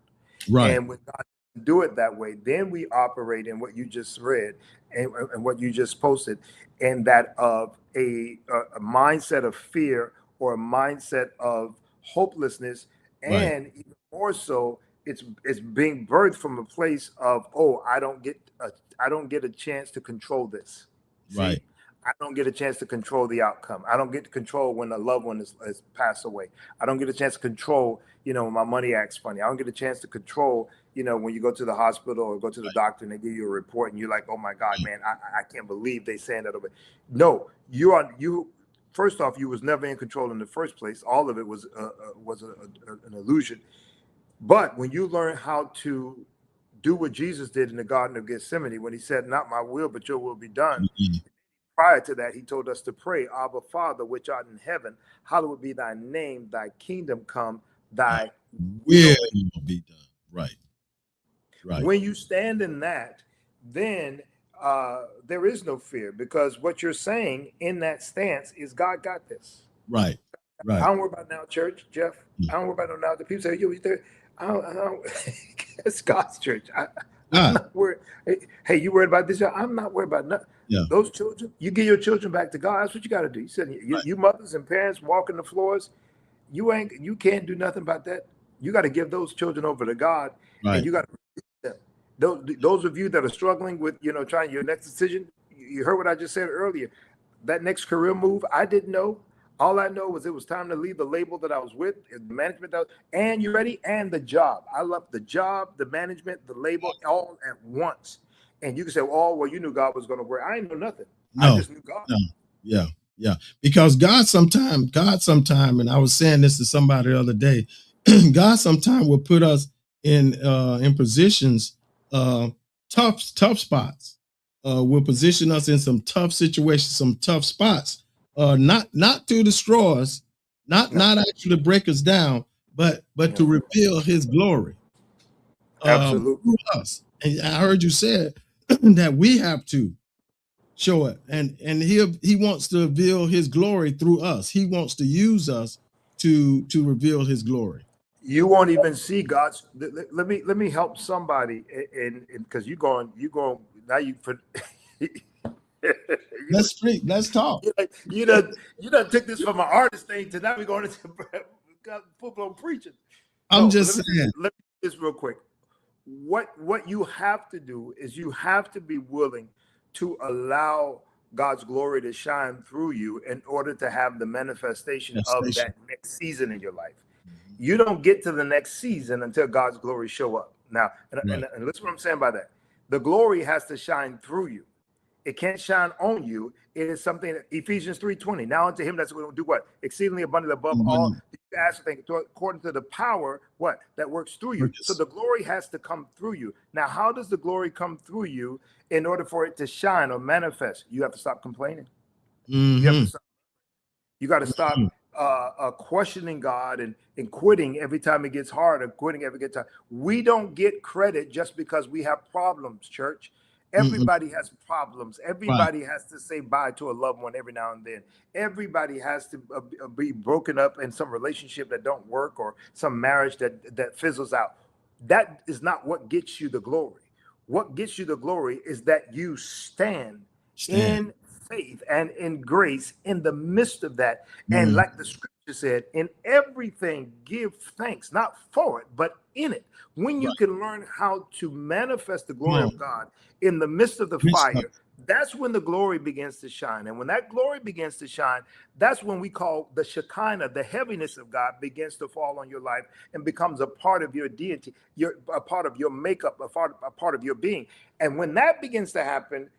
Right. And when God do it that way, then we operate in what you just read and what you just posted, and that of a mindset of fear or a mindset of hopelessness, and even more so, it's being birthed from a place of, oh, I don't get a chance to control this. Right. See? I don't get a chance to control the outcome. I don't get to control when a loved one is passed away. I don't get a chance to control, when my money acts funny. I don't get a chance to control, when you go to the hospital or go to the doctor and they give you a report and you're like, oh my God, man, I can't believe they saying that over. No, first off, you was never in control in the first place. All of it was an illusion. But when you learn how to do what Jesus did in the Garden of Gethsemane, when he said, not my will, but your will be done. Prior to that, he told us to pray, Abba, Father, which art in heaven, hallowed be thy name, thy kingdom come, thy will be done. Right. Right. When you stand in that, then there is no fear, because what you're saying in that stance is God got this. Right. Right. I don't worry about now, church, Jeff. I don't worry about no now. The people say, yo, I don't it's God's church. I'm not worried. Hey, you worried about this? I'm not worried about nothing. Yeah. Those children, you give your children back to God. That's what you got to do. You said, you mothers and parents walking the floors, you can't do nothing about that. You got to give those children over to God, and you got to release them. Those of you that are struggling with, trying your next decision, you heard what I just said earlier. That next career move, I didn't know. All I know was it was time to leave the label that I was with, the management, and you ready? And the job. I love the job, the management, the label, all at once. And you can say, oh, well, you knew God was going to work. I didn't know nothing. I just knew God. No. Yeah. Yeah. Because God sometime, and I was saying this to somebody the other day, God sometime will put us in positions, tough spots. Will position us in some tough situations, some tough spots. Not to destroy us, not actually break us down, but to reveal his glory. Absolutely. Through us. And I heard you said that we have to show it, and he wants to reveal his glory through us. He wants to use us to reveal his glory. You won't even see God's. Let me help somebody, and because you going now you put. Let's speak. Let's talk. You done took this from an artist thing to now we're going into full blown preaching. I'm just saying. Let me do this real quick. What you have to do is you have to be willing to allow God's glory to shine through you in order to have the manifestation of that next season in your life. You don't get to the next season until God's glory show up. Now, and listen what I'm saying by that. The glory has to shine through you. It can't shine on you. It is something, Ephesians 3:20. Now unto him that's going to do what? Exceedingly abundantly above all you ask, according to the power, what? That works through you. So the glory has to come through you. Now, how does the glory come through you in order for it to shine or manifest? You have to stop complaining. You got to stop questioning God and quitting every time it gets hard, and quitting every time. We don't get credit just because we have problems, church. Everybody has problems. Everybody has to say bye to a loved one every now and then. Everybody has to be broken up in some relationship that don't work, or some marriage that fizzles out. That is not what gets you the glory. What gets you the glory is that you stand in faith and in grace in the midst of that. And like the scripture said, in everything give thanks, not for it, but in it. When you can learn how to manifest the glory of God in the midst of the fire, that's when the glory begins to shine. And when that glory begins to shine, that's when we call the Shekinah, the heaviness of God, begins to fall on your life and becomes a part of your deity, a part of your makeup, a part of your being. And when that begins to happen,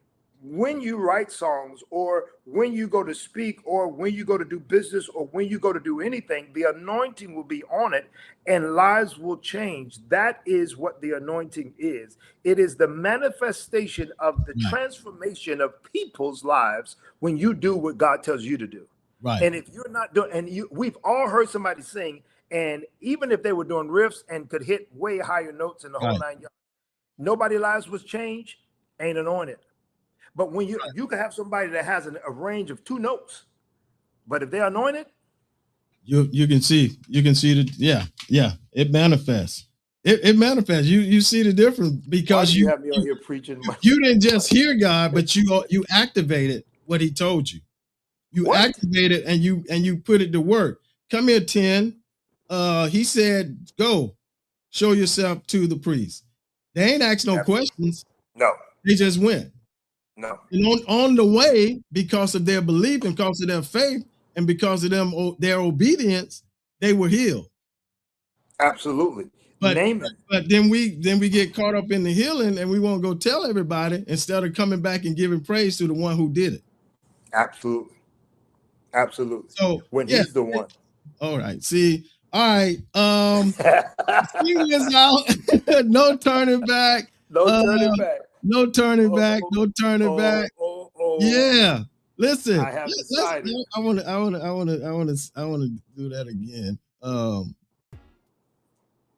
when you write songs or when you go to speak or when you go to do business or when you go to do anything, the anointing will be on it and lives will change. That is what the anointing is. It is the manifestation of the transformation of people's lives when you do what God tells you to do. Right. And if you're not doing, and we've all heard somebody sing, and even if they were doing riffs and could hit way higher notes in the whole 9 yards, nobody's lives was changed, ain't anointed. But when you can have somebody that has a range of 2 notes, but if they're anointed, you can see that it manifests. It manifests. You see the difference because you have me on here preaching. You didn't just hear God, but you activated what He told you. You activated and you put it to work. Come here, 10. He said, "Go, show yourself to the priest." They ain't asked no questions. No, they just went. No. And on the way, because of their belief and because of their faith and because of their obedience, they were healed. Absolutely. But name it. But then we get caught up in the healing and we won't go tell everybody instead of coming back and giving praise to the one who did it. Absolutely. Absolutely. So when he's the one. All right. See, all right. Is out. No turning back. No turning back. No turning back. No turning back. Yeah. Listen. I have decided. I want to do that again.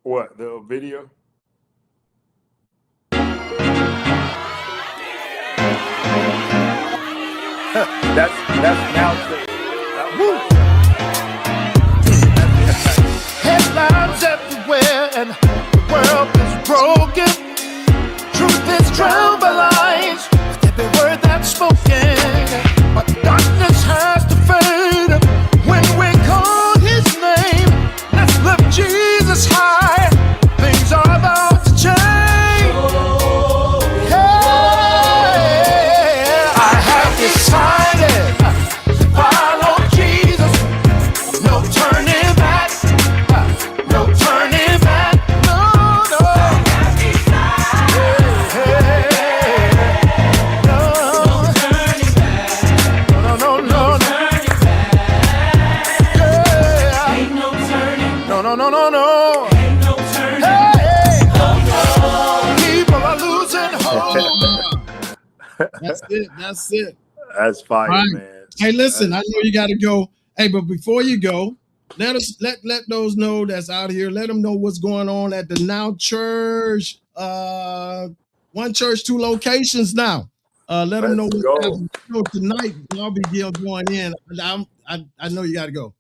What, the video? that's now. Headlines everywhere and the world is broken. Truth is drowned by lies. Every word that's spoken, but darkness has to fade when we call His name. Let's lift Jesus high. Things are about to change. Hey, I have decided to follow Jesus. No turning back. No turning back. No, no. No. Ain't no turning. Hey, people are losing hope. That's it. That's fire, right, man. Hey, listen, I know you got to go. Hey, but before you go, let those know that's out here. Let them know what's going on at the Now Church. One church, 2 locations now. Let them know what's tonight. I'll be going in. I know you got to go.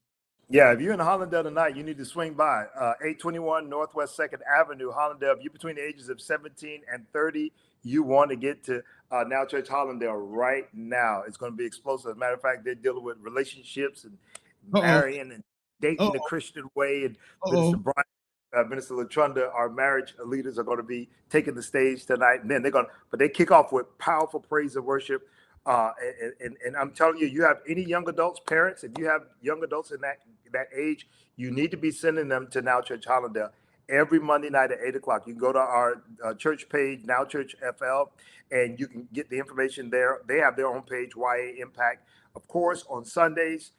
Yeah, if you're in Hollandale tonight, you need to swing by 821 Northwest 2nd Avenue, Hollandale. If you're between the ages of 17 and 30, you want to get to Now Church Hollandale right now. It's going to be explosive. As a matter of fact, they're dealing with relationships and marrying and dating the Christian way. And Minister Brian, Minister Latrunda, our marriage leaders are going to be taking the stage tonight. And then they kick off with powerful praise and worship. And I'm telling you, you have any young adults, parents, if you have young adults in that age, you need to be sending them to Now Church Hollandale every Monday night at 8:00. You can go to our church page, Now Church FL, and you can get the information there. They have their own page, YA Impact. Of course, on Sundays,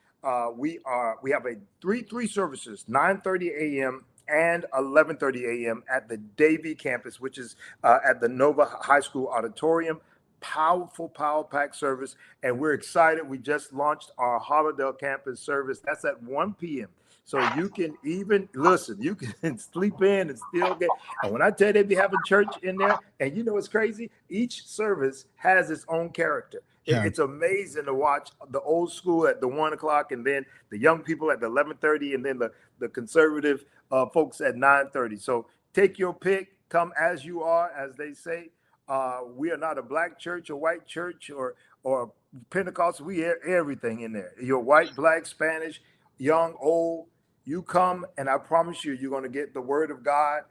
we have three services, 9:30 a.m. and 11:30 a.m. at the Davie campus, which is at the Nova High School auditorium. Powerful, power-packed service, and we're excited. We just launched our Hollandale campus service. That's at 1 p.m. So you can even listen. You can sleep in and still get. And when I tell you they be having church in there, and you know it's crazy. Each service has its own character. It's amazing to watch the old school at the 1 o'clock, and then the young people at the 11:30, and then the conservative folks at 9:30. So take your pick. Come as you are, as they say. We are not a black church, a white church, or Pentecostal. We hear everything in there. You're white, black, Spanish, young, old. You come, and I promise you, you're going to get the word of God,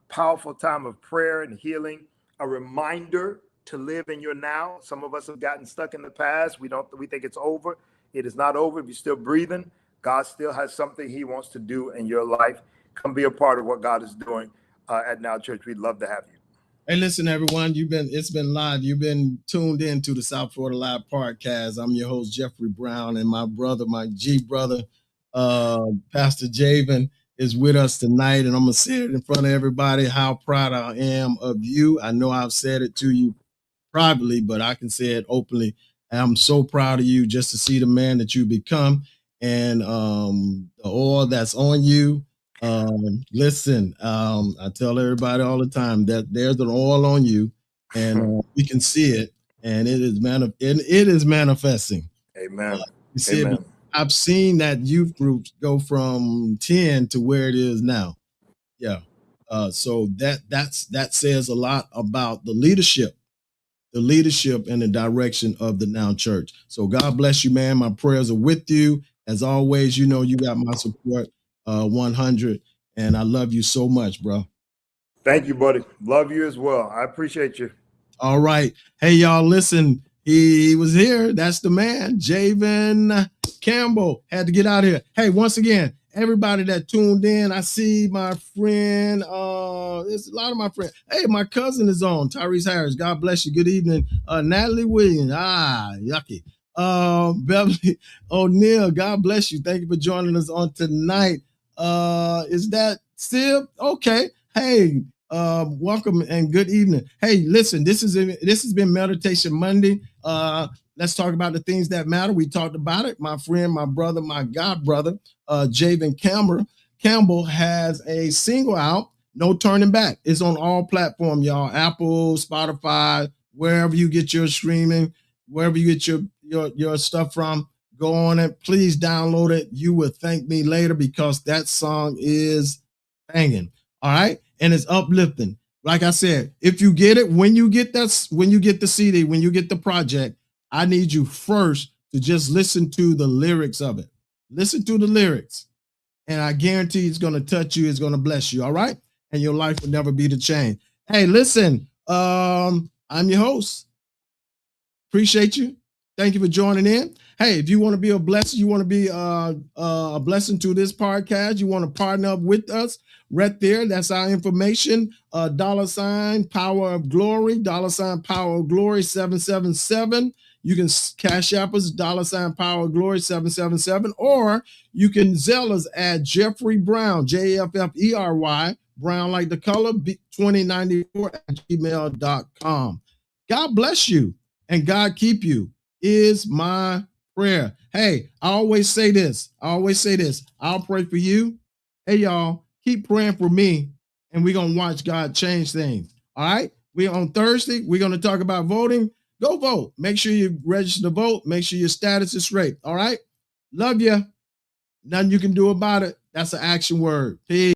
powerful time of prayer and healing, a reminder to live in your now. Some of us have gotten stuck in the past. We think it's over. It is not over. If you're still breathing, God still has something he wants to do in your life. Come be a part of what God is doing at Now Church. We'd love to have you. Hey, listen, everyone, it's been live. You've been tuned in to the South Florida Live podcast. I'm your host, Jeffrey Brown, and my brother, my G brother, Pastor Javen, is with us tonight. And I'm going to say it in front of everybody how proud I am of you. I know I've said it to you privately, but I can say it openly. I'm so proud of you just to see the man that you become and the oil that's on you. Listen, I tell everybody all the time that there's an oil on you, and we can see it, and it is manifesting. Amen. You see Amen. it. I've seen that youth group go from 10 to where it is now. Yeah. So that says a lot about the leadership and the direction of the Now Church. So God bless you, man. My prayers are with you. As always, you know you got my support 100, and I love you so much, bro. Thank you, buddy. Love you as well. I appreciate you. All right. Hey, y'all, listen. He was here. That's the man, Javen Campbell. Had to get out of here. Hey, once again, everybody that tuned in, I see my friend. There's a lot of my friends. Hey, my cousin is on, Tyrese Harris. God bless you. Good evening. Natalie Williams. Yucky. Beverly O'Neill. God bless you. Thank you for joining us on tonight. Is that Sib? Okay. Hey, welcome and good evening. Hey, listen, this has been Meditation Monday. Let's talk about the things that matter. We talked about it. My friend, my brother, my God brother, Javen Campbell has a single out, No Turning Back. It's on all platforms, y'all. Apple, Spotify, wherever you get your streaming, wherever you get your stuff from, go on it. Please download it. You will thank me later because that song is banging. All right. And it's uplifting. Like I said, if you get it, when you get the CD, when you get the project, I need you first to just listen to the lyrics of it. Listen to the lyrics. And I guarantee it's going to touch you. It's going to bless you. All right. And your life will never be the same. Hey, listen, I'm your host. Appreciate you. Thank you for joining in. Hey, if you want to be a blessing, you want to be a blessing to this podcast, you want to partner up with us right there. That's our information. $ Power of Glory, $ Power of Glory 777. You can cash app us $ Power of Glory 777, or you can Zelle us at Jeffrey Brown, JFFERY, Brown like the color, 2094 at gmail.com. God bless you and God keep you is my prayer. Hey, I always say this. I'll pray for you. Hey, y'all, keep praying for me, and we're going to watch God change things. All right? On Thursday, we're going to talk about voting. Go vote. Make sure you register to vote. Make sure your status is straight. All right? Love you. Nothing you can do about it. That's an action word. Peace.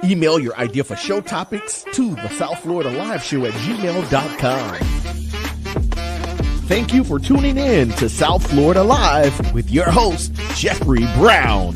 Email your idea for show topics to the South Florida Live Show at gmail.com. Thank you for tuning in to South Florida Live with your host, Jeffrey Brown.